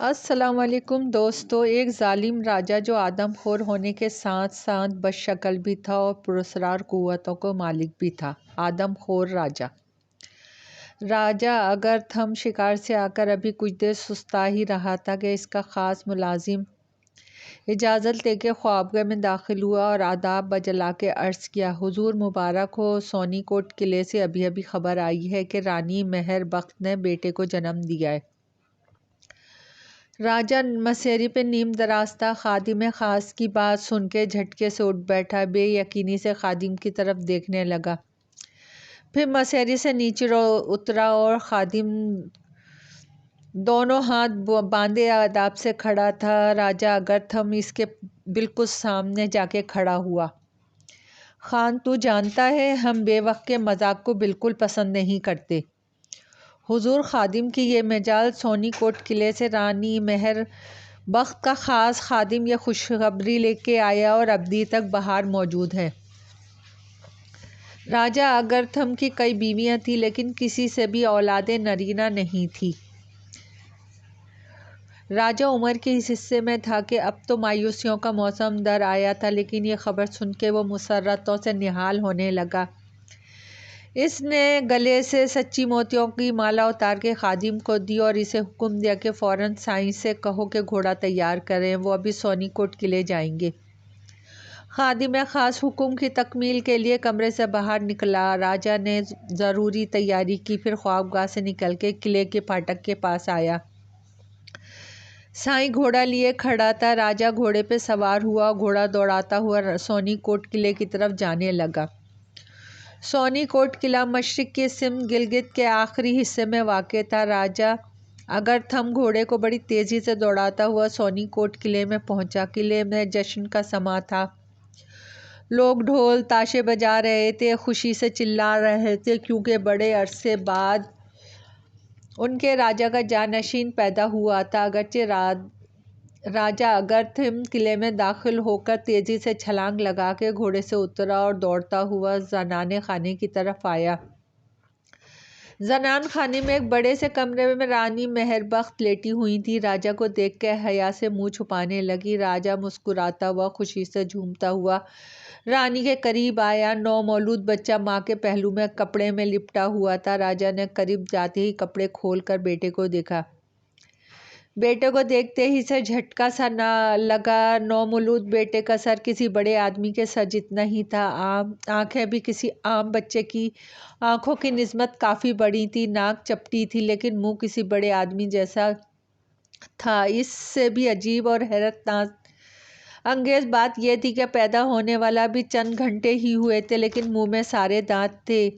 السلام علیکم دوستو۔ ایک ظالم راجا جو آدم خور ہونے کے ساتھ ساتھ بد شکل بھی تھا اور پراسرار قوتوں کو مالک بھی تھا۔ آدم خور راجا اگرتھم شکار سے آ کر ابھی کچھ دیر سستا ہی رہا تھا کہ اس کا خاص ملازم اجازت لے کے خوابگاہ میں داخل ہوا اور آداب بجلا کے عرض کیا، حضور مبارک ہو، سونی کوٹ قلعے سے ابھی ابھی خبر آئی ہے کہ رانی مہر بخت نے بیٹے کو جنم دیا ہے۔ راجا مسیری پہ نیم دراز تھا۔ خادم خاص کی بات سن کے جھٹکے سے اٹھ بیٹھا، بے یقینی سے خادم کی طرف دیکھنے لگا، پھر مسیری سے نیچے اترا اور خادم دونوں ہاتھ باندھے آداب سے کھڑا تھا۔ راجا اگرتھم اس کے بالکل سامنے جا کے کھڑا ہوا۔ خان، تو جانتا ہے ہم بے وقت کے مذاق کو بالکل پسند نہیں کرتے۔ حضور، خادم کی یہ مجال، سونی کوٹ قلعے سے رانی مہر بخت کا خاص خادم یہ خوشخبری لے کے آیا اور ابھی تک باہر موجود ہے۔ راجا اگرتھم کی کئی بیویاں تھیں لیکن کسی سے بھی اولاد نرینہ نہیں تھی۔ راجا عمر کے اس حصے میں تھا کہ اب تو مایوسیوں کا موسم در آیا تھا، لیکن یہ خبر سن کے وہ مسرتوں سے نہال ہونے لگا۔ اس نے گلے سے سچی موتیوں کی مالا اتار کے خادم کو دی اور اسے حکم دیا کہ فوراً سائیں سے کہو کہ گھوڑا تیار کریں، وہ ابھی سونی کوٹ قلعے جائیں گے۔ خادم خاص حکم کی تکمیل کے لیے کمرے سے باہر نکلا۔ راجا نے ضروری تیاری کی، پھر خوابگاہ سے نکل کے قلعے کے پھاٹک کے پاس آیا۔ سائیں گھوڑا لیے کھڑا تھا۔ راجا گھوڑے پہ سوار ہوا اور گھوڑا دوڑاتا ہوا سونی کوٹ قلعے کی طرف جانے لگا۔ سونی کوٹ قلعہ مشرق کی سمت گلگت کے آخری حصے میں واقع تھا۔ راجا اگرتھم گھوڑے کو بڑی تیزی سے دوڑاتا ہوا سونی کوٹ قلعے میں پہنچا۔ قلعے میں جشن کا سماں تھا۔ لوگ ڈھول تاشے بجا رہے تھے، خوشی سے چلا رہے تھے، کیونکہ بڑے عرصے بعد ان کے راجا کا جانشین پیدا ہوا تھا۔ اگرچہ راجا اگرتھم قلعے میں داخل ہو کر تیزی سے چھلانگ لگا کے گھوڑے سے اترا اور دوڑتا ہوا زنانہ خانے کی طرف آیا۔ زنان خانے میں ایک بڑے سے کمرے میں رانی مہر بخت لیٹی ہوئی تھی۔ راجا کو دیکھ کے حیا سے منہ چھپانے لگی۔ راجا مسکراتا ہوا، خوشی سے جھومتا ہوا رانی کے قریب آیا۔ نومولود بچہ ماں کے پہلو میں کپڑے میں لپٹا ہوا تھا۔ راجا نے قریب جاتے ہی کپڑے کھول کر بیٹے کو دیکھا۔ بیٹے کو دیکھتے ہی اسے جھٹکا سا لگا۔ نومولود بیٹے کا سر کسی بڑے آدمی کے سر جتنا ہی تھا۔ آنکھیں بھی کسی عام بچے کی آنکھوں کی نسبت کافی بڑی تھیں۔ ناک چپٹی تھی لیکن منہ کسی بڑے آدمی جیسا تھا۔ اس سے بھی عجیب اور حیرت انگیز بات یہ تھی کہ پیدا ہونے والا بھی چند گھنٹے ہی ہوئے تھے لیکن منہ میں سارے دانت تھے۔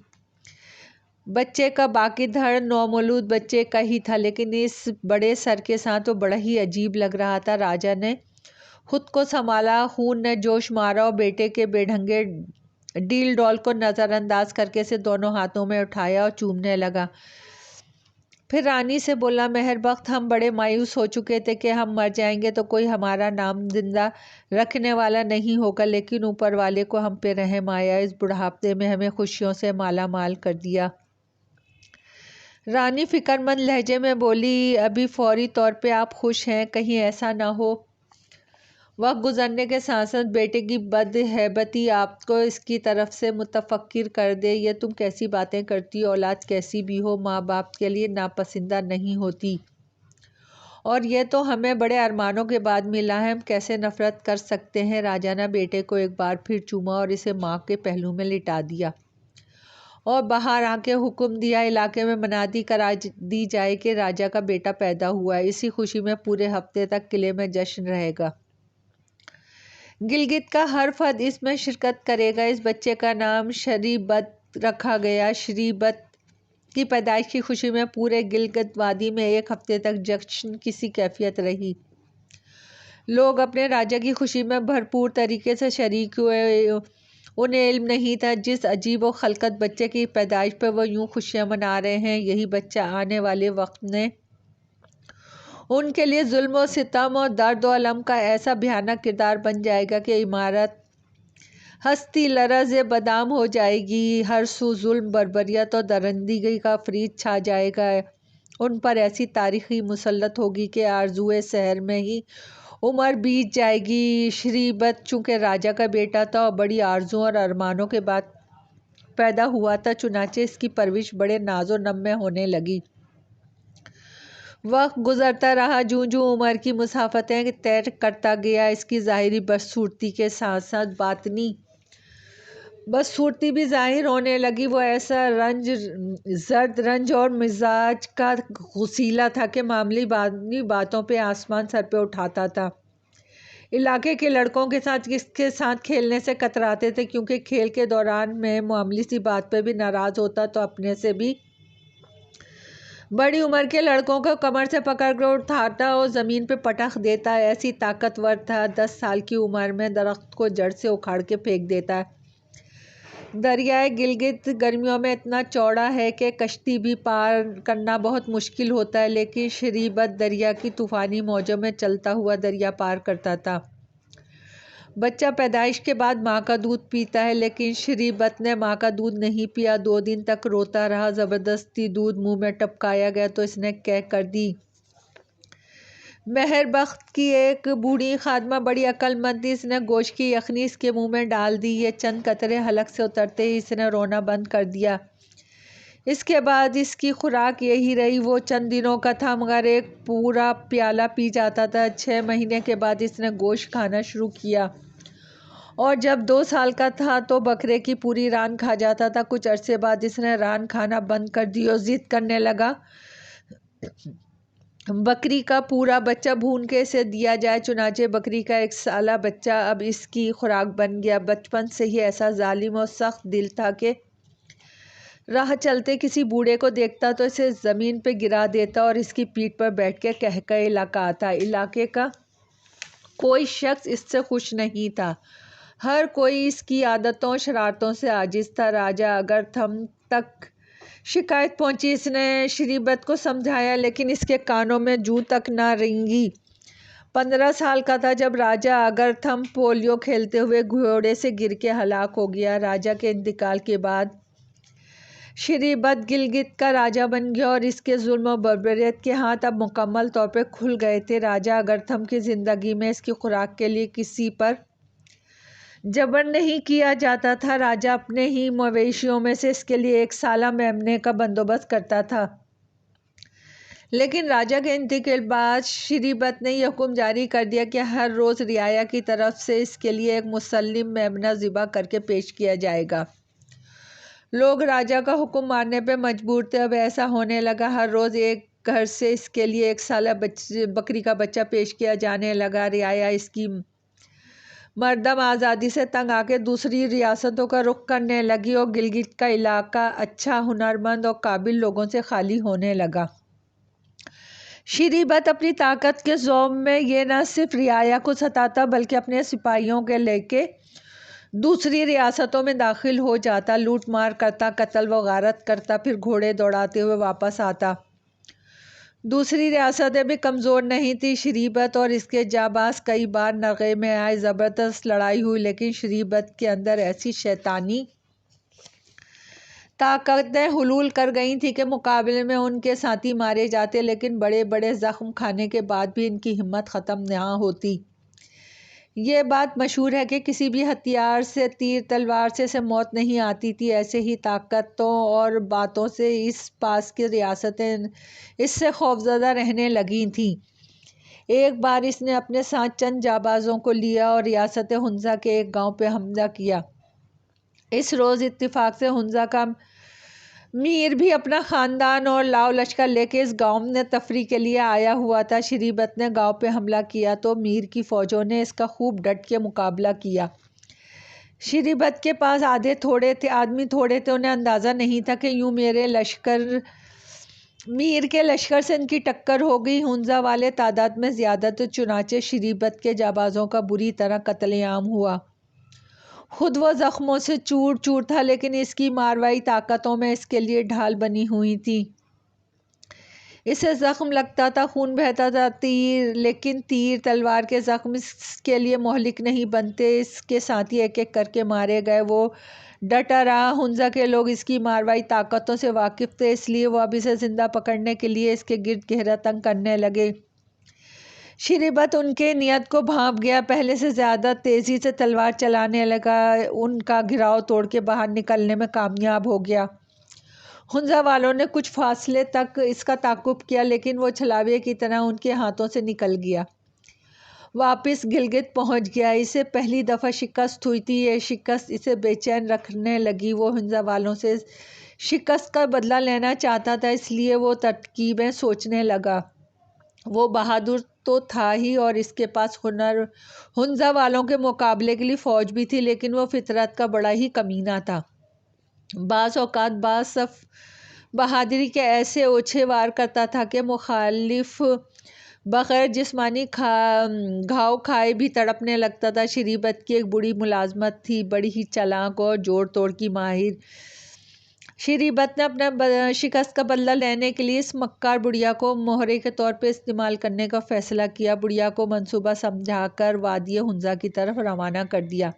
بچے کا باقی دھڑ نومولود بچے کا ہی تھا، لیکن اس بڑے سر کے ساتھ وہ بڑا ہی عجیب لگ رہا تھا۔ راجا نے خود کو سنبھالا، خون نے جوش مارا اور بیٹے کے بے ڈھنگے ڈیل ڈول کو نظر انداز کر کے اسے دونوں ہاتھوں میں اٹھایا اور چومنے لگا۔ پھر رانی سے بولا، مہر بخت، ہم بڑے مایوس ہو چکے تھے کہ ہم مر جائیں گے تو کوئی ہمارا نام زندہ رکھنے والا نہیں ہوگا، لیکن اوپر والے کو ہم پہ رحم آیا، اس بڑھاپے میں ہمیں خوشیوں سے مالا مال کر دیا۔ رانی فکر مند لہجے میں بولی، ابھی فوری طور پہ آپ خوش ہیں، کہیں ایسا نہ ہو وقت گزرنے کے ساتھ ساتھ بیٹے کی بدہیبتی آپ کو اس کی طرف سے متفکر کر دے۔ یہ تم کیسی باتیں کرتی ہو؟ اولاد کیسی بھی ہو ماں باپ کے لیے ناپسندہ نہیں ہوتی، اور یہ تو ہمیں بڑے ارمانوں کے بعد ملا ہے، ہم کیسے نفرت کر سکتے ہیں؟ راجا نے بیٹے کو ایک بار پھر چوما اور اسے ماں کے پہلو میں لٹا دیا اور باہر آ کے حکم دیا، علاقے میں منادی کرا دی جائے کہ راجا کا بیٹا پیدا ہوا ہے۔ اسی خوشی میں پورے ہفتے تک قلعے میں جشن رہے گا۔ گلگت کا ہر فرد اس میں شرکت کرے گا۔ اس بچے کا نام شری بت رکھا گیا۔ شری بت کی پیدائش کی خوشی میں پورے گلگت وادی میں ایک ہفتے تک جشن کی کیفیت رہی۔ لوگ اپنے راجا کی خوشی میں بھرپور طریقے سے شریک ہوئے۔ انہیں علم نہیں تھا جس عجیب و خلقت بچے کی پیدائش پہ وہ یوں خوشیاں منا رہے ہیں، یہی بچہ آنے والے وقت میں ان کے لیے ظلم و ستم اور درد و الم کا ایسا بھیانک کردار بن جائے گا کہ عمارت ہستی لرز بادام ہو جائے گی۔ ہر سو ظلم، بربریت اور درندگی کا فریض چھا جائے گا۔ ان پر ایسی تاریخی مسلط ہوگی کہ آرزوئے سحر میں ہی عمر بیت جائے گی۔ شری بت چونکہ راجا کا بیٹا تھا اور بڑی آرزو اور ارمانوں کے بعد پیدا ہوا تھا، چنانچہ اس کی پرورش بڑے ناز و نم میں ہونے لگی۔ وقت گزرتا رہا، جوں جوں عمر کی مسافتیں طے کرتا گیا، اس کی ظاہری بدصورتی کے ساتھ ساتھ باطنی بدصورتی بھی ظاہر ہونے لگی۔ وہ ایسا زرد رنج اور مزاج کا غسیلہ تھا کہ معمولی باتوں پہ آسمان سر پہ اٹھاتا تھا۔ علاقے کے لڑکوں کے ساتھ اس کے ساتھ کھیلنے سے کتراتے تھے، کیونکہ کھیل کے دوران میں معمولی سی بات پہ بھی ناراض ہوتا تو اپنے سے بھی بڑی عمر کے لڑکوں کو کمر سے پکڑ کر اٹھاتا اور زمین پہ پٹخ دیتا۔ ایسی طاقتور تھا، 10 سال کی عمر میں درخت کو جڑ سے اکھاڑ کے پھینک دیتا۔ دریائے گلگت گرمیوں میں اتنا چوڑا ہے کہ کشتی بھی پار کرنا بہت مشکل ہوتا ہے، لیکن شری بت دریا کی طوفانی موجوں میں چلتا ہوا دریا پار کرتا تھا۔ بچہ پیدائش کے بعد ماں کا دودھ پیتا ہے، لیکن شری بت نے ماں کا دودھ نہیں پیا۔ 2 دن تک روتا رہا۔ زبردستی دودھ منہ میں ٹپکایا گیا تو اس نے کہہ کر دی۔ مہر بخت کی ایک بوڑھی خادمہ بڑی عقل مند تھی، اس نے گوشت کی یخنی اس کے منہ میں ڈال دی۔ یہ چند قطرے حلق سے اترتے ہی اس نے رونا بند کر دیا۔ اس کے بعد اس کی خوراک یہی رہی۔ وہ چند دنوں کا تھا مگر ایک پورا پیالہ پی جاتا تھا۔ 6 مہینے کے بعد اس نے گوشت کھانا شروع کیا اور جب 2 سال کا تھا تو بکرے کی پوری ران کھا جاتا تھا۔ کچھ عرصے بعد اس نے ران کھانا بند کر دی اور ضد کرنے لگا بکری کا پورا بچہ بھون کے اسے دیا جائے۔ چنانچہ بکری کا 1 سالہ بچہ اب اس کی خوراک بن گیا۔ بچپن سے ہی ایسا ظالم اور سخت دل تھا کہ راہ چلتے کسی بوڑھے کو دیکھتا تو اسے زمین پہ گرا دیتا اور اس کی پیٹھ پر بیٹھ کے قہقہے لگاتا۔ علاقے کا کوئی شخص اس سے خوش نہیں تھا، ہر کوئی اس کی عادتوں اور شرارتوں سے عاجز تھا۔ راجا اگرتھم تک شکایت پہنچی۔ اس نے شری بت کو سمجھایا لیکن اس کے کانوں میں جوں تک نہ رینگی۔ 15 سال کا تھا جب راجا اگرتھم پولیو کھیلتے ہوئے گھوڑے سے گر کے ہلاک ہو گیا۔ راجا کے انتقال کے بعد شری بت گلگت کا راجا بن گیا اور اس کے ظلم و بربریت کے ہاتھ اب مکمل طور پہ کھل گئے تھے۔ راجا اگرتھم کی زندگی میں اس کی خوراک کے لیے کسی پر جبر نہیں کیا جاتا تھا۔ راجا اپنے ہی مویشیوں میں سے اس کے لیے 1 سالہ میمنے کا بندوبست کرتا تھا، لیکن راجا کے انتقال کے بعد شری بت نے یہ حکم جاری کر دیا کہ ہر روز رعایا کی طرف سے اس کے لیے ایک مسلم میمنہ ذبح کر کے پیش کیا جائے گا۔ لوگ راجا کا حکم ماننے پہ مجبور تھے۔ اب ایسا ہونے لگا ہر روز ایک گھر سے اس کے لیے 1 سالہ بکری کا بچہ پیش کیا جانے لگا۔ رعایا اس کی مردم آزادی سے تنگ آ کے دوسری ریاستوں کا رخ کرنے لگی اور گلگت کا علاقہ اچھا، ہنرمند اور قابل لوگوں سے خالی ہونے لگا۔ شری بت اپنی طاقت کے زوم میں یہ نہ صرف رعایا کو ستاتا بلکہ اپنے سپاہیوں کو لے کے دوسری ریاستوں میں داخل ہو جاتا، لوٹ مار کرتا، قتل و غارت کرتا، پھر گھوڑے دوڑاتے ہوئے واپس آتا۔ دوسری ریاستیں بھی کمزور نہیں تھیں۔ شری بت اور اس کے جانباز کئی بار نرغے میں آئے، زبردست لڑائی ہوئی، لیکن شری بت کے اندر ایسی شیطانی طاقتیں حلول کر گئی تھیں کہ مقابلے میں ان کے ساتھی مارے جاتے، لیکن بڑے بڑے زخم کھانے کے بعد بھی ان کی ہمت ختم نہ ہوتی۔ یہ بات مشہور ہے کہ کسی بھی ہتھیار سے، تیر تلوار سے اسے موت نہیں آتی تھی۔ ایسے ہی طاقتوں اور باتوں سے اس پاس کی ریاستیں اس سے خوفزدہ رہنے لگی تھیں۔ ایک بار اس نے اپنے ساتھ چند جانبازوں کو لیا اور ریاست ہنزا کے ایک گاؤں پہ حملہ کیا۔ اس روز اتفاق سے ہنزا کا میر بھی اپنا خاندان اور لاؤ لشکر لے کے اس گاؤں میں تفریح کے لیے آیا ہوا تھا۔ شری بت نے گاؤں پہ حملہ کیا تو میر کی فوجوں نے اس کا خوب ڈٹ کے مقابلہ کیا۔ شری بت کے پاس آدمی تھوڑے تھے، انہیں اندازہ نہیں تھا کہ یوں میر کے لشکر سے ان کی ٹکر ہو گئی۔ ہنزا والے تعداد میں زیادہ تھے، چنانچہ شری بت کے جانبازوں کا بری طرح قتل عام ہوا۔ خود وہ زخموں سے چور چور تھا، لیکن اس کی ماروائی طاقتوں میں اس کے لیے ڈھال بنی ہوئی تھی۔ اسے زخم لگتا تھا، خون بہتا تھا، لیکن تیر تلوار کے زخم اس کے لیے مہلک نہیں بنتے۔ اس کے ساتھی ایک ایک کر کے مارے گئے، وہ ڈٹا رہا۔ ہنزا کے لوگ اس کی ماروائی طاقتوں سے واقف تھے، اس لیے وہ اب اسے زندہ پکڑنے کے لیے اس کے گرد گھیرا تنگ کرنے لگے۔ شری بت ان کے نیت کو بھانپ گیا، پہلے سے زیادہ تیزی سے تلوار چلانے لگا، ان کا گھیراؤ توڑ کے باہر نکلنے میں کامیاب ہو گیا۔ ہنزا والوں نے کچھ فاصلے تک اس کا تعاقب کیا، لیکن وہ چھلاوے کی طرح ان کے ہاتھوں سے نکل گیا، واپس گلگت پہنچ گیا۔ اسے پہلی دفعہ شکست ہوئی تھی، یہ شکست اسے بے چین رکھنے لگی۔ وہ ہنزا والوں سے شکست کا بدلہ لینا چاہتا تھا، اس لیے وہ ترکیبیں سوچنے لگا۔ وہ بہادر تو تھا ہی اور اس کے پاس ہنر ہنزا والوں کے مقابلے کے لیے فوج بھی تھی، لیکن وہ فطرت کا بڑا ہی کمینہ تھا۔ بعض اوقات باز صف بہادری کے ایسے اوچھے وار کرتا تھا کہ مخالف بغیر جسمانی گھاؤ کھائے بھی تڑپنے لگتا تھا۔ شری بت کی ایک بڑی ملازمت تھی، بڑی ہی چالاک اور جوڑ توڑ کی ماہر۔ شری بت نے اپنا شکست کا بدلہ لینے کے لیے اس مکار بڑھیا کو مہرے کے طور پہ استعمال کرنے کا فیصلہ کیا۔ بڑھیا کو منصوبہ سمجھا کر وادی ہنزا کی طرف روانہ کر دیا۔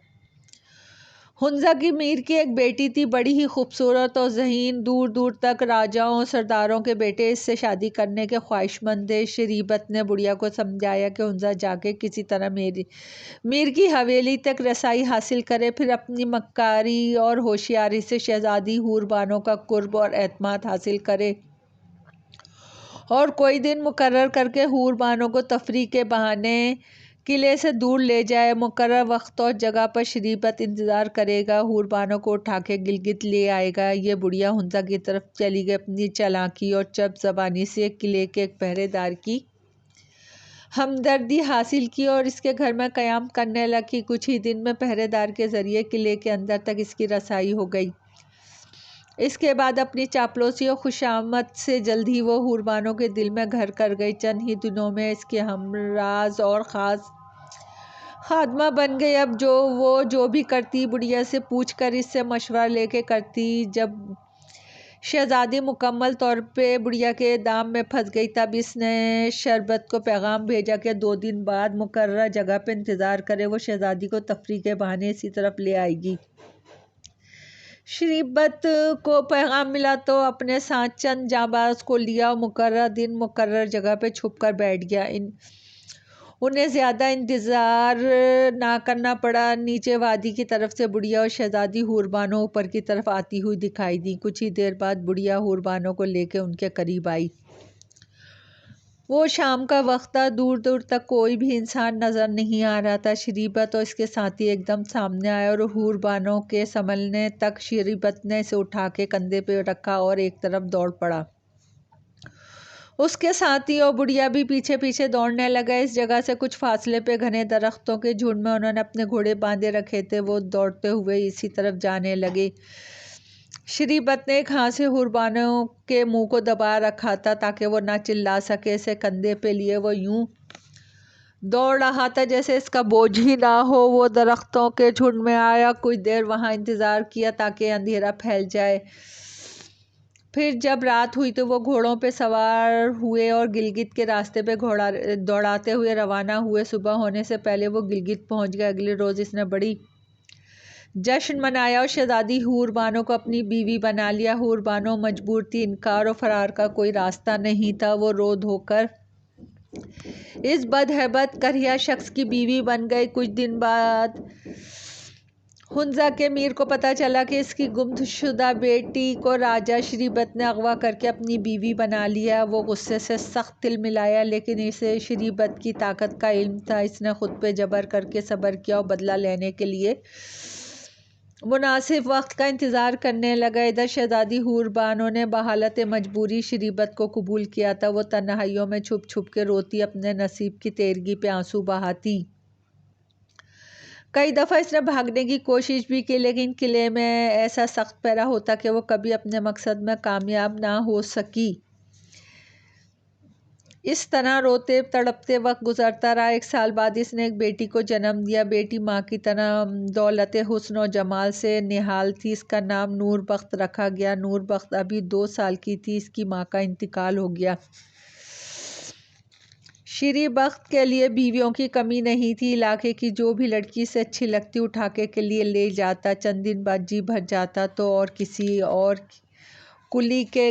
ہنزا کی میر کی ایک بیٹی تھی، بڑی ہی خوبصورت اور ذہین، دور دور تک راجاؤں اور سرداروں کے بیٹے اس سے شادی کرنے کے خواہش مند تھے۔ شری بت نے بڑھیا کو سمجھایا کہ ہنزا جا کے کسی طرح میر کی حویلی تک رسائی حاصل کرے، پھر اپنی مکاری اور ہوشیاری سے شہزادی حور بانو کا قرب اور اعتماد حاصل کرے اور کوئی دن مقرر کر کے حور بانو کو تفریح کے بہانے قلعے سے دور لے جائے۔ مقررہ وقت اور جگہ پر شری بت انتظار کرے گا، حور بانو کو اٹھا کے گلگت لے آئے گا۔ یہ بڑھیا ہنزا کی طرف چلی گئی، اپنی چالاکی اور چپ زبانی سے قلعے کے ایک پہرے دار کی ہمدردی حاصل کی اور اس کے گھر میں قیام کرنے لگی۔ کچھ ہی دن میں پہرے دار کے ذریعے قلعے کے اندر تک اس کی رسائی ہو گئی۔ اس کے بعد اپنی چاپلوسی اور خوشامد سے جلد ہی وہ حور بانو کے دل میں گھر کر گئی۔ چند ہی دنوں میں اس کی ہمراز اور خاص خادمہ بن گئی۔ اب وہ جو بھی کرتی بڑھیا سے پوچھ کر اس سے مشورہ لے کے کرتی۔ جب شہزادی مکمل طور پہ بڑھیا کے دام میں پھنس گئی، تب اس نے شربت کو پیغام بھیجا کہ 2 دن بعد مقررہ جگہ پہ انتظار کرے، وہ شہزادی کو تفریح کے بہانے اسی طرف لے آئے گی۔ شری بت کو پیغام ملا تو اپنے ساتھ چند جانباز کو لیا اور مقررہ دن مقررہ جگہ پہ چھپ کر بیٹھ گیا۔ انہیں زیادہ انتظار نہ کرنا پڑا۔ نیچے وادی کی طرف سے بڑھیا اور شہزادی حور بانو اوپر کی طرف آتی ہوئی دکھائی دیں۔ کچھ ہی دیر بعد بڑھیا حور بانو کو لے کے ان کے قریب آئی۔ وہ شام کا وقت تھا، دور دور تک کوئی بھی انسان نظر نہیں آ رہا تھا۔ شری بت اور اس کے ساتھی ایک دم سامنے آئے اور حور بانو کے سنبھلنے تک شری بت نے اسے اٹھا کے کندھے پہ رکھا اور ایک طرف دوڑ پڑا۔ اس کے ساتھی اور بڑھیا بھی پیچھے پیچھے دوڑنے لگے۔ اس جگہ سے کچھ فاصلے پہ گھنے درختوں کے جھنڈ میں انہوں نے اپنے گھوڑے باندھے رکھے تھے، وہ دوڑتے ہوئے اسی طرف جانے لگے۔ شری بت نے ایک ہاتھ سے حور بانو کے منہ کو دبا رکھا تھا تاکہ وہ نہ چلا سکے۔ اسے کندھے پہ لیے وہ یوں دوڑ رہا تھا جیسے اس کا بوجھ ہی نہ ہو۔ وہ درختوں کے جھنڈ میں آیا، کچھ دیر وہاں انتظار کیا تاکہ اندھیرا پھیل جائے۔ پھر جب رات ہوئی تو وہ گھوڑوں پہ سوار ہوئے اور گلگت کے راستے پہ دوڑاتے ہوئے روانہ ہوئے۔ صبح ہونے سے پہلے وہ گلگت پہنچ گئے۔ اگلے روز اس نے بڑی جشن منایا اور شہزادی حور بانو کو اپنی بیوی بنا لیا۔ حور بانو مجبور تھی، انکار اور فرار کا کوئی راستہ نہیں تھا۔ وہ رو دھو کر اس بدہیبت کرہنہ شخص کی بیوی بن گئی۔ کچھ دن بعد ہنزا کے میر کو پتہ چلا کہ اس کی گم شدہ بیٹی کو راجا شری بت نے اغوا کر کے اپنی بیوی بنا لیا۔ وہ غصے سے سخت تل ملایا، لیکن اسے شری بت کی طاقت کا علم تھا۔ اس نے خود پہ جبر کر کے صبر کیا اور بدلہ لینے کے لیے مناسب وقت کا انتظار کرنے لگا۔ ادھر شہزادی حور بانو نے بحالت مجبوری شری بت کو قبول کیا تھا۔ وہ تنہائیوں میں چھپ چھپ کے روتی، اپنے نصیب کی تیرگی پہ آنسو بہاتی۔ کئی دفعہ اس نے بھاگنے کی کوشش بھی کی، لیکن قلعے میں ایسا سخت پہرا ہوتا کہ وہ کبھی اپنے مقصد میں کامیاب نہ ہو سکی۔ اس طرح روتے تڑپتے وقت گزرتا رہا۔ 1 سال بعد اس نے ایک بیٹی کو جنم دیا۔ بیٹی ماں کی طرح دولت حسن و جمال سے نہال تھی۔ اس کا نام نور بخت رکھا گیا۔ نور بخت ابھی 2 سال کی تھی، اس کی ماں کا انتقال ہو گیا۔ شری بخت کے لیے بیویوں کی کمی نہیں تھی۔ علاقے کی جو بھی لڑکی سے اچھی لگتی اٹھا کے لیے لے جاتا۔ چند دن بعد جی بھر جاتا تو اور کسی اور کلی کے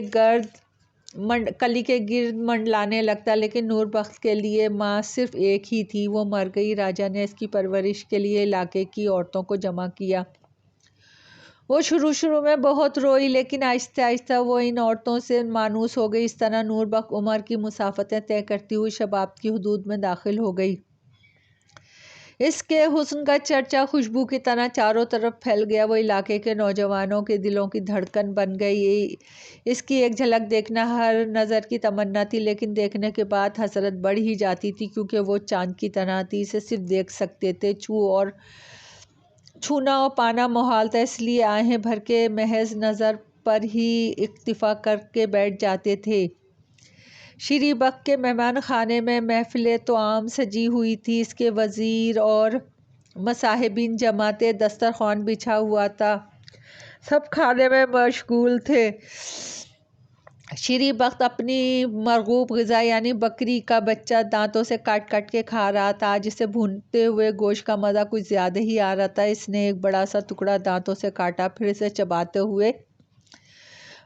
گرد منڈلانے لگتا، لیکن نور بخت کے لیے ماں صرف ایک ہی تھی، وہ مر گئی۔ راجا نے اس کی پرورش کے لیے علاقے کی عورتوں کو جمع کیا۔ وہ شروع میں بہت روئی، لیکن آہستہ آہستہ وہ ان عورتوں سے مانوس ہو گئی۔ اس طرح نور بخت عمر کی مسافتیں طے کرتی ہوئی شباب کی حدود میں داخل ہو گئی۔ اس کے حسن کا چرچا خوشبو کی طرح چاروں طرف پھیل گیا۔ وہ علاقے کے نوجوانوں کے دلوں کی دھڑکن بن گئی۔ اس کی ایک جھلک دیکھنا ہر نظر کی تمنا تھی، لیکن دیکھنے کے بعد حسرت بڑھ ہی جاتی تھی، کیونکہ وہ چاند کی طرح تھی۔ اسے صرف دیکھ سکتے تھے، چھونا اور پانا محال تھا، اس لیے آہیں بھر کے محض نظر پر ہی اکتفا کر کے بیٹھ جاتے تھے۔ شری بخت کے مہمان خانے میں محفل طعام سجی ہوئی تھی۔ اس کے وزیر اور مصاحبین جمع تھے، دسترخوان بچھا ہوا تھا، سب کھانے میں مشغول تھے۔ شری بخت اپنی مرغوب غذا یعنی بکری کا بچہ دانتوں سے کاٹ کاٹ کے کھا رہا تھا۔ آج اسے بھونتے ہوئے گوشت کا مزہ کچھ زیادہ ہی آ رہا تھا۔ اس نے ایک بڑا سا ٹکڑا دانتوں سے کاٹا، پھر اسے چباتے ہوئے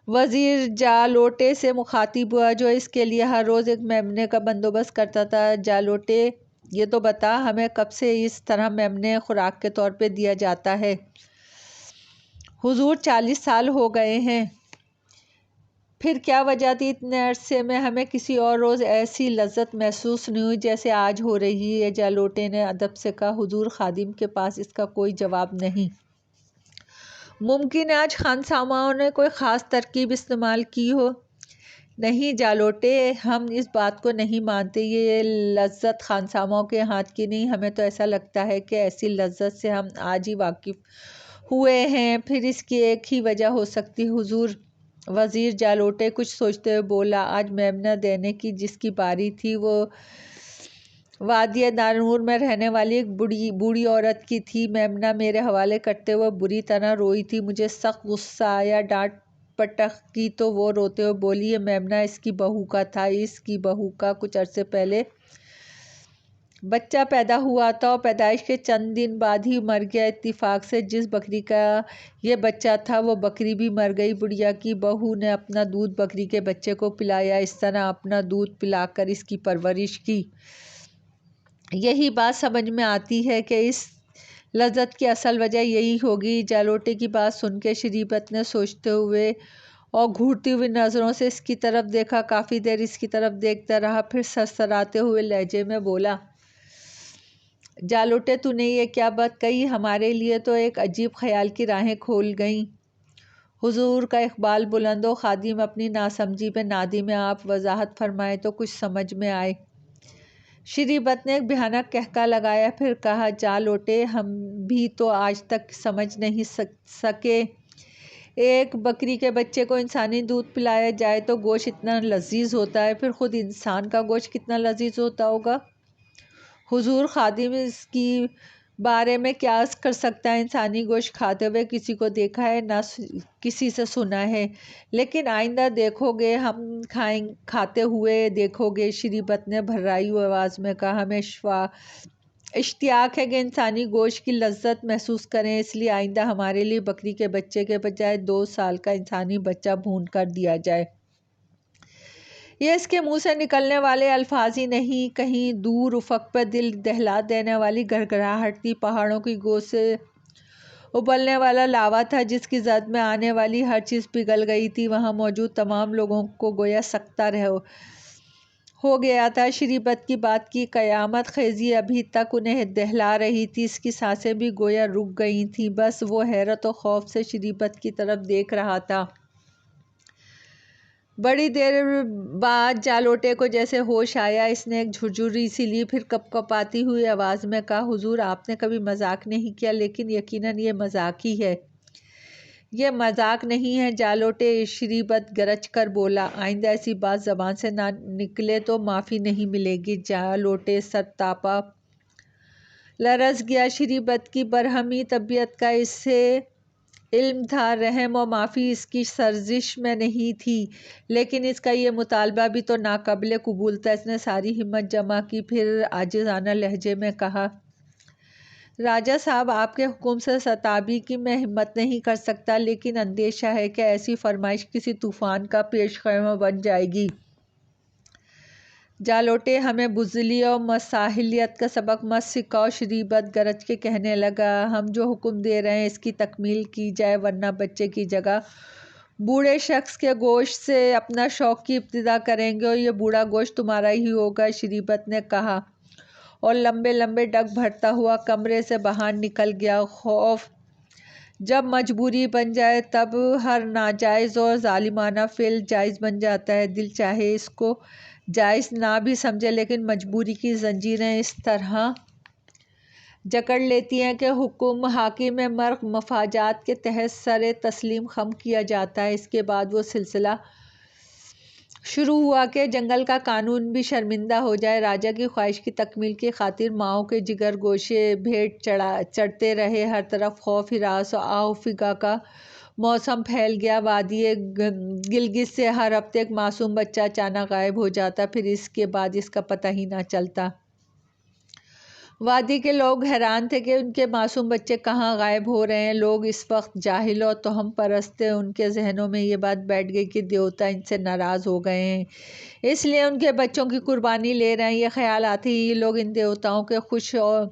وزیر جالوٹے سے مخاطب ہوا، جو اس کے لیے ہر روز ایک میمنے کا بندوبست کرتا تھا۔ جالوٹے، یہ تو بتا، ہمیں کب سے اس طرح میمنے خوراک کے طور پہ دیا جاتا ہے؟ حضور 40 سال ہو گئے ہیں۔ پھر کیا وجہ تھی اتنے عرصے میں ہمیں کسی اور روز ایسی لذت محسوس نہیں ہوئی جیسے آج ہو رہی ہے؟ جالوٹے نے ادب سے کہا۔ حضور، خادم کے پاس اس کا کوئی جواب نہیں۔ ممکن ہے آج خانساماؤں نے کوئی خاص ترکیب استعمال کی ہو۔ نہیں جالوٹے، ہم اس بات کو نہیں مانتے۔ یہ لذت خانساماؤں کے ہاتھ کی نہیں، ہمیں تو ایسا لگتا ہے کہ ایسی لذت سے ہم آج ہی واقف ہوئے ہیں۔ پھر اس کی ایک ہی وجہ ہو سکتی حضور۔ وزیر جالوٹے کچھ سوچتے ہوئے بولا، آج میمنہ دینے کی جس کی باری تھی وہ وادی دارنور میں رہنے والی ایک بوڑھی عورت کی تھی۔ میمنہ میرے حوالے کرتے ہوئے بری طرح روئی تھی۔ مجھے سخت غصہ آیا، ڈانٹ پٹخ کی تو وہ روتے ہوئے بولی، یہ میمنہ اس کی بہو کا تھا۔ اس کی بہو کا کچھ عرصے پہلے بچہ پیدا ہوا تھا اور پیدائش کے چند دن بعد ہی مر گیا۔ اتفاق سے جس بکری کا یہ بچہ تھا وہ بکری بھی مر گئی۔ بڑھیا کی بہو نے اپنا دودھ بکری کے بچے کو پلایا، اس طرح اپنا دودھ پلا کر اس کی پرورش کی۔ یہی بات سمجھ میں آتی ہے کہ اس لذت کی اصل وجہ یہی ہوگی۔ جالوٹے کی بات سن کے شری بخت نے سوچتے ہوئے اور گھورتی ہوئی نظروں سے اس کی طرف دیکھا۔ کافی دیر اس کی طرف دیکھتا رہا، پھر سرسراتے ہوئے لہجے میں بولا، جالوٹے، تو نے یہ کیا بات کہی؟ ہمارے لیے تو ایک عجیب خیال کی راہیں کھول گئیں۔ حضور کا اقبال بلند ہو۔ خادم اپنی ناسمجھی پہ نادم ہے، آپ وضاحت فرمائیں تو کچھ سمجھ میں آئے۔ شری بخت نے ایک بھیانک قہقہہ لگایا، پھر کہا، جالوٹے، ہم بھی تو آج تک سمجھ نہیں سکے۔ ایک بکری کے بچے کو انسانی دودھ پلایا جائے تو گوشت اتنا لذیذ ہوتا ہے، پھر خود انسان کا گوشت کتنا لذیذ ہوتا ہوگا؟ حضور، خادم اس کی بارے میں کیا کر سکتا ہے؟ انسانی گوشت کھاتے ہوئے کسی کو دیکھا ہے، نہ کسی سے سنا ہے، لیکن آئندہ دیکھو گے، ہم کھاتے ہوئے دیکھو گے۔ شری بخت نے بھررائی ہوئی آواز میں کہا، ہمیں اشتیاق ہے کہ انسانی گوشت کی لذت محسوس کریں، اس لیے آئندہ ہمارے لیے بکری کے بچے کے بجائے 2 سال کا انسانی بچہ بھون کر دیا جائے۔ یہ اس کے منہ سے نکلنے والے الفاظ ہی نہیں، کہیں دور افق پہ دل دہلا دینے والی گھڑگھڑاہٹ تھی۔ پہاڑوں کی گود سے ابلنے والا لاوا تھا، جس کی زد میں آنے والی ہر چیز پگھل گئی تھی۔ وہاں موجود تمام لوگوں کو گویا سکتہ ہو گیا تھا۔ شری بخت کی بات کی قیامت خیزی ابھی تک انہیں دہلا رہی تھی، اس کی سانسیں بھی گویا رک گئی تھیں، بس وہ حیرت و خوف سے شری بخت کی طرف دیکھ رہا تھا۔ بڑی دیر بعد جالوٹے کو جیسے ہوش آیا، اس نے ایک جھرجھری سی لی، پھر کپکپاتی ہوئی آواز میں کہا، حضور، آپ نے کبھی مذاق نہیں کیا، لیکن یقیناً یہ مذاق ہی ہے۔ یہ مذاق نہیں ہے، جالوٹے شری بت گرج کر بولا۔ آئندہ ایسی بات زبان سے نہ نکلے تو معافی نہیں ملے گی۔ جالوٹے سر تاپا لرز گیا۔ شری بت کی برہمی طبیعت کا اس سے علم تھا، رحم و معافی اس کی سرزش میں نہیں تھی، لیکن اس کا یہ مطالبہ بھی تو ناقابل قبول تھا۔ اس نے ساری ہمت جمع کی، پھر عاجزانہ لہجے میں کہا، راجا صاحب، آپ کے حکم سے ستابی کی میں ہمت نہیں کر سکتا، لیکن اندیشہ ہے کہ ایسی فرمائش کسی طوفان کا پیش خیمہ بن جائے گی۔ جالوٹے، ہمیں بزدلی اور مساحلیت کا سبق مت سکھاؤ، شری بت گرج کے کہنے لگا۔ ہم جو حکم دے رہے ہیں اس کی تکمیل کی جائے، ورنہ بچے کی جگہ بوڑھے شخص کے گوشت سے اپنا شوق کی ابتدا کریں گے، اور یہ بوڑھا گوشت تمہارا ہی ہوگا، شری بت نے کہا، اور لمبے لمبے ڈگ بھرتا ہوا کمرے سے باہر نکل گیا۔ خوف جب مجبوری بن جائے تب ہر ناجائز اور ظالمانہ فعل جائز بن جاتا ہے۔ دل چاہے اس کو جائز نہ بھی سمجھے، لیکن مجبوری کی زنجیریں اس طرح جکڑ لیتی ہیں کہ حکم حاکم مرغ مفاجات کے تحت سر تسلیم خم کیا جاتا ہے۔ اس کے بعد وہ سلسلہ شروع ہوا کہ جنگل کا قانون بھی شرمندہ ہو جائے۔ راجا کی خواہش کی تکمیل کی خاطر ماؤں کے جگر گوشے بھیٹ چڑھتے رہے۔ ہر طرف خوف، ہراس اور آہ و فغاں کا موسم پھیل گیا۔ وادی گلگت سے ہر ہفتے ایک معصوم بچہ اچانک غائب ہو جاتا، پھر اس کے بعد اس کا پتہ ہی نہ چلتا۔ وادی کے لوگ حیران تھے کہ ان کے معصوم بچے کہاں غائب ہو رہے ہیں۔ لوگ اس وقت جاہل اور توہم پرست تھے۔ ان کے ذہنوں میں یہ بات بیٹھ گئی کہ دیوتا ان سے ناراض ہو گئے ہیں، اس لیے ان کے بچوں کی قربانی لے رہے ہیں۔ یہ خیال آتے ہی لوگ ان دیوتاؤں کے خوش اور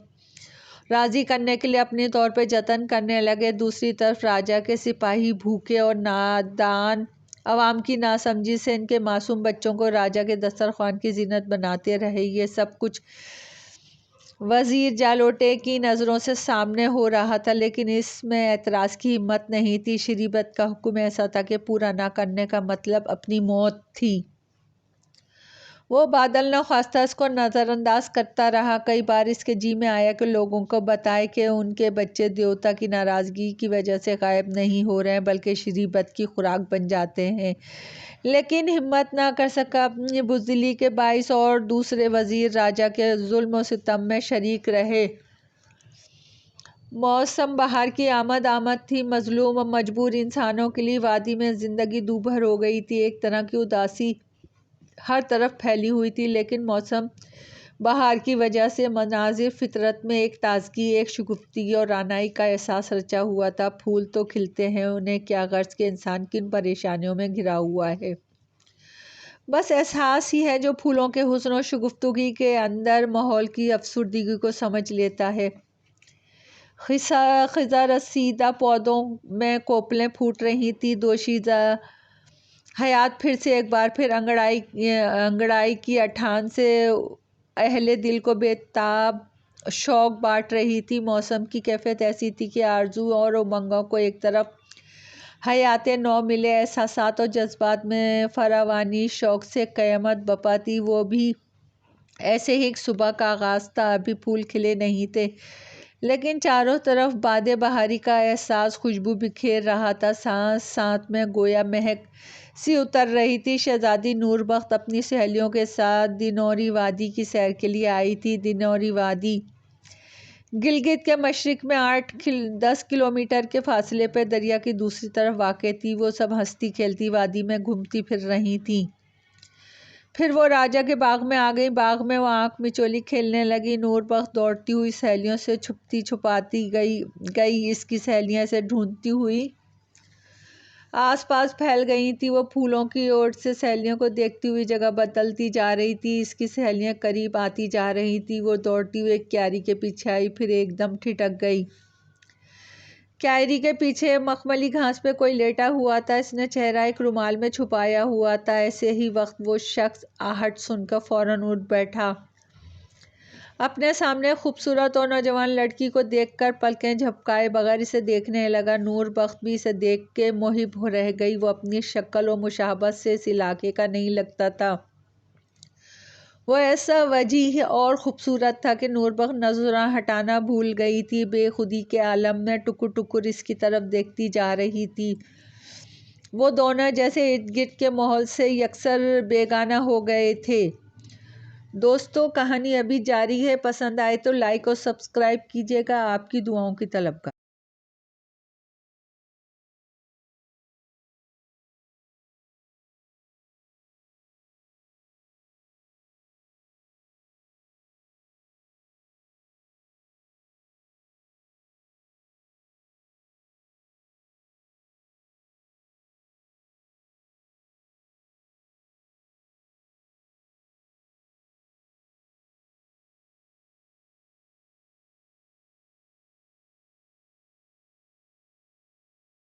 راضی کرنے کے لیے اپنے طور پہ جتن کرنے لگے۔ دوسری طرف راجا کے سپاہی بھوکے اور نادان عوام کی ناسمجھی سے ان کے معصوم بچوں کو راجا کے دسترخوان کی زینت بناتے رہے۔ یہ سب کچھ وزیر جالوٹے کی نظروں سے سامنے ہو رہا تھا، لیکن اس میں اعتراض کی ہمت نہیں تھی۔ شری بت کا حکم ایسا تھا کہ پورا نہ کرنے کا مطلب اپنی موت تھی۔ وہ بادل نخواستہ اس کو نظر انداز کرتا رہا۔ کئی بار اس کے جی میں آیا کہ لوگوں کو بتائے کہ ان کے بچے دیوتا کی ناراضگی کی وجہ سے غائب نہیں ہو رہے ہیں، بلکہ شری بت کی خوراک بن جاتے ہیں، لیکن ہمت نہ کر سکا۔ اپنی بزدلی کے باعث اور دوسرے وزیر راجا کے ظلم و ستم میں شریک رہے۔ موسم بہار کی آمد تھی۔ مظلوم اور مجبور انسانوں کے لیے وادی میں زندگی دوبھر ہو گئی تھی۔ ایک طرح کی اداسی ہر طرف پھیلی ہوئی تھی، لیکن موسم بہار کی وجہ سے مناظر فطرت میں ایک تازگی، ایک شگفتگی اور رعنائی کا احساس رچا ہوا تھا۔ پھول تو کھلتے ہیں، انہیں کیا غرض کہ انسان کن پریشانیوں میں گھرا ہوا ہے؟ بس احساس ہی ہے جو پھولوں کے حسن و شگفتگی کے اندر ماحول کی افسردگی کو سمجھ لیتا ہے۔ خضر رسیدہ پودوں میں کوپلیں پھوٹ رہی تھیں۔ دوشیزہ حیات پھر سے ایک بار پھر انگڑائی کی اٹھان سے اہل دل کو بے تاب شوق بانٹ رہی تھی۔ موسم کی کیفیت ایسی تھی کہ آرزو اور امنگوں کو ایک طرف حیات نو ملے، احساسات اور جذبات میں فراوانی، شوق سے قیامت بپا تھی۔ وہ بھی ایسے ہی ایک صبح کا آغاز تھا، ابھی پھول کھلے نہیں تھے، لیکن چاروں طرف باد بہاری کا احساس خوشبو بکھیر رہا تھا۔ سانس سانس میں گویا مہک سی اتر رہی تھی۔ شہزادی نور بخت اپنی سہیلیوں کے ساتھ دنوری وادی کی سیر کے لیے آئی تھی۔ دنوری وادی گلگت کے مشرق میں 8-10 کلومیٹر کے فاصلے پر دریا کی دوسری طرف واقع تھی۔ وہ سب ہنستی کھیلتی وادی میں گھومتی پھر رہی تھیں۔ پھر وہ راجا کے باغ میں آ گئی۔ باغ میں وہ آنکھ مچولی کھیلنے لگی۔ نور بخت دوڑتی ہوئی سہیلیوں سے چھپتی چھپاتی گئی۔ اس کی سہیلیاں اسے ڈھونڈتی ہوئی آس پاس پھیل گئی تھیں۔ وہ پھولوں کی اوٹ سے سہیلیوں کو دیکھتی ہوئی جگہ بدلتی جا رہی تھی۔ اس کی سہیلیاں قریب آتی جا رہی تھیں۔ وہ دوڑتی ہوئی ایک کیاری کے پیچھے آئی، پھر ایک دم ٹھٹک گئی۔ کیاری کے پیچھے مخملی گھاس پہ کوئی لیٹا ہوا تھا، اس نے چہرہ ایک رومال میں چھپایا ہوا تھا۔ ایسے ہی وقت وہ شخص آہٹ سن کر فوراً اٹھ بیٹھا۔ اپنے سامنے خوبصورت اور نوجوان لڑکی کو دیکھ کر پلکیں جھپکائے بغیر اسے دیکھنے لگا۔ نور بخت بھی اسے دیکھ کے محب رہ گئی۔ وہ اپنی شکل و مشابہت سے اس علاقے کا نہیں لگتا تھا۔ وہ ایسا وجیح اور خوبصورت تھا کہ نوربخش نظریں ہٹانا بھول گئی تھی، بے خودی کے عالم میں ٹکر ٹکر اس کی طرف دیکھتی جا رہی تھی۔ وہ دونوں جیسے ارد گرد کے ماحول سے یکسر بیگانہ ہو گئے تھے۔ دوستو، کہانی ابھی جاری ہے، پسند آئے تو لائک اور سبسکرائب کیجیے گا۔ آپ کی دعاؤں کی طلبگار۔